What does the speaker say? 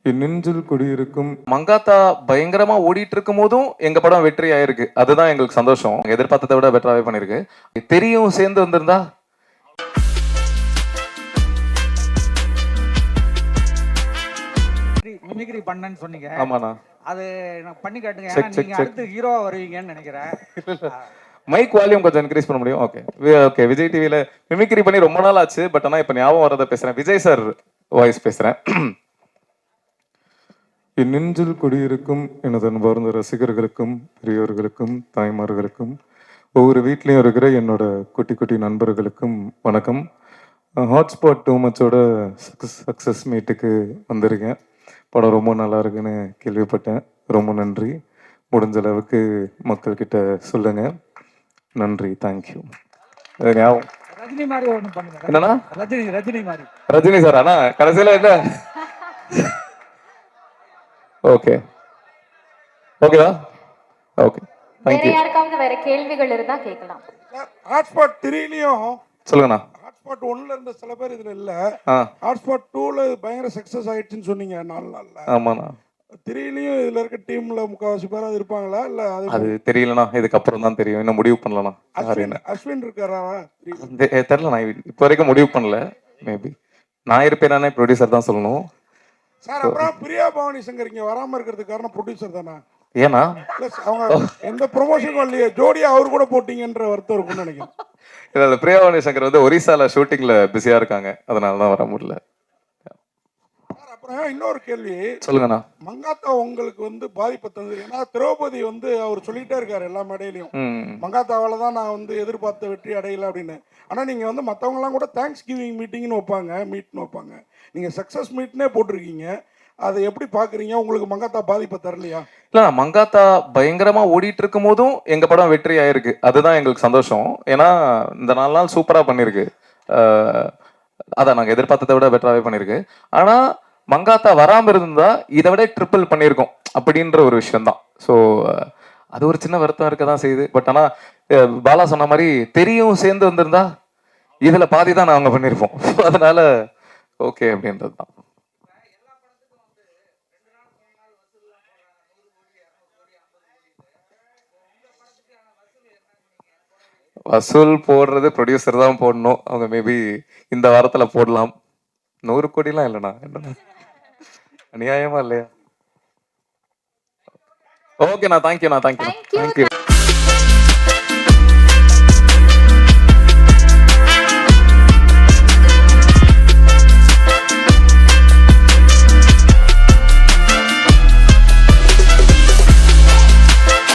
என் நெஞ்சில் குடியிருக்கும் மங்காத்தா பயங்கரமா ஓடிட்டு இருக்கும் போதும் எங்க படம் வெற்றி ஆயிருக்கு. அதுதான் எங்களுக்கு சந்தோஷம். எதிர்பார்த்ததை விட பெட்டராவே பண்ணிருக்கு. தெரியும் சேர்ந்து வந்திருந்தா மிமிக்ரி பண்ணேன்னு சொன்னீங்க. ஆமாண்ணா. அது நான் பண்ணி காட்டுங்க. ஏன்னா நீங்க அடுத்து ஹீரோவா வருவீங்கன்னு நினைக்கிறேன். மைக் வால்யூம் கொஞ்சம் இன்க்ரீஸ் பண்ண முடியும்? Okay okay. விஜய் டிவில மிமிக்ரி பண்ணி ரொம்ப நாள் ஆச்சு. பட் ஆனா இப்ப ஞாபகம் வரத பேசுறேன். விஜய் சார் வாய்ஸ் பேசுறேன். என் நெஞ்சில் குடியிருக்கும் எனது அன்பார்ந்த ரசிகர்களுக்கும் பெரியோர்களுக்கும் தாய்மார்களுக்கும் ஒவ்வொரு வீட்லேயும் இருக்கிற என்னோட குட்டி குட்டி நண்பர்களுக்கும் வணக்கம். ஹாட்ஸ்பாட் டூ மச்சோட சக்ஸஸ் மீட்டுக்கு வந்திருக்கேன். படம் ரொம்ப நல்லா இருக்குன்னு கேள்விப்பட்டேன். ரொம்ப நன்றி. முடிஞ்ச அளவுக்கு மக்கள்கிட்ட சொல்லுங்க. நன்றி. தேங்க்யூ. ரஜினி மாதிரி ஒண்ணு பண்ணுங்க. என்னன்னா ரஜினி மாதிரி. ரஜினி சார் ஆனா கடைசியில என்ன? ஓகே ஓகேவா? ஓகே வேற யாருக்காவது வேற கேள்விகள் இருந்தா கேட்கலாம். ஹாட்ஸ்பாட் 3லயும் சொல்லுங்கண்ணா. ஹாட்ஸ்பாட் 1ல இருந்த சில பேர் இதுல இல்ல. ஹாட்ஸ்பாட் 2ல பயங்கர சக்சஸ் ஆயிடுச்சுன்னு சொன்னீங்க 4 நாள்ல. ஆமாண்ணா. 3லயும் இதுல இருக்க டீம்ல முக்காவாசி பேராது இருப்பாங்களா இல்ல? அது தெரியலண்ணா. இதுக்கப்புறம் தான் தெரியும். இன்னும் முடிவு பண்ணலண்ணா. அஸ்வின் இருக்காரா? தெரியலண்ணா. இப்போ வரைக்கும் முடிவு பண்ணல. மேபி நான் இருப்பேனானே ப்ரொடியூசர் தான் சொல்லணும் சார். அப்புறம் பிரியா பவானி சங்கர் இங்க வராம இருக்கிறதுக்கு காரணம் ப்ரொடியூசர் தானா? ஏன்னா அவங்க எந்த ப்ரொமோஷனும் இல்லையே. ஜோடியா அவர் கூட போட்டீங்கன்ற வருத்தம் இருக்கும்னு நினைக்கிறேன். இல்ல பிரியா பவானி சங்கர் வந்து ஒரிசால ஷூட்டிங்ல பிஸியா இருக்காங்க. அதனாலதான் வர முடியல. அப்புறம் இன்னொரு கேள்வி சொல்லுங்கண்ணா. மங்காத்தா உங்களுக்கு வந்து பாதிப்பு தந்தது. ஏன்னா திரௌபதி வந்து அவர் சொல்லிட்டே இருக்காரு எல்லா மேடையிலையும், மங்காத்தாவால தான் நான் வந்து எதிர்பார்த்த வெற்றி அடையல அப்படின்னு. ஆனா நீங்க வந்து மற்றவங்க எல்லாம் கூட தேங்க்ஸ் கிவிங் மீட்டிங்னு வைப்பாங்க. நீங்க சக்சஸ் மீட்னே போட்டிருக்கீங்க. அதை எப்படி பாக்குறீங்க? உங்களுக்கு மங்காத்தா பாதிப்பை தரலையா? இல்ல, மங்காத்தா பயங்கரமா ஓடிட்டு இருக்கும் போதும் எங்க படம் வெற்றி ஆயிருக்கு. அதுதான் எங்களுக்கு சந்தோஷம். ஏன்னா இந்த 4 நாள் சூப்பரா பண்ணிருக்கு. அதான் நாங்க எதிர்பார்த்ததை விட பெட்டராவே பண்ணிருக்கு. ஆனா மங்காத்தா வராம இருந்தா இதை விட ட்ரிபிள் பண்ணியிருக்கோம் அப்படின்ற ஒரு விஷயம் தான். ஸோ அது ஒரு சின்ன வருத்தம் இருக்க தான் செய்யுது. பட் ஆனா பாலா சொன்ன மாதிரி தெரியும் சேர்ந்து வந்திருந்தா இதுல பாதி தான் நாங்க பண்ணியிருப்போம். அதனால ஓகே அப்படின்றது தான். வசூல் போடுறது ப்ரொடியூசர் தான் போடணும். அவங்க மேபி இந்த வாரத்துல போடலாம். 100 கோடிலாம் இல்லைண்ணா. அநியாயமா இல்லையா? ஓகேண்ணா. தேங்க்யூண்ணா. தேங்க்யூ.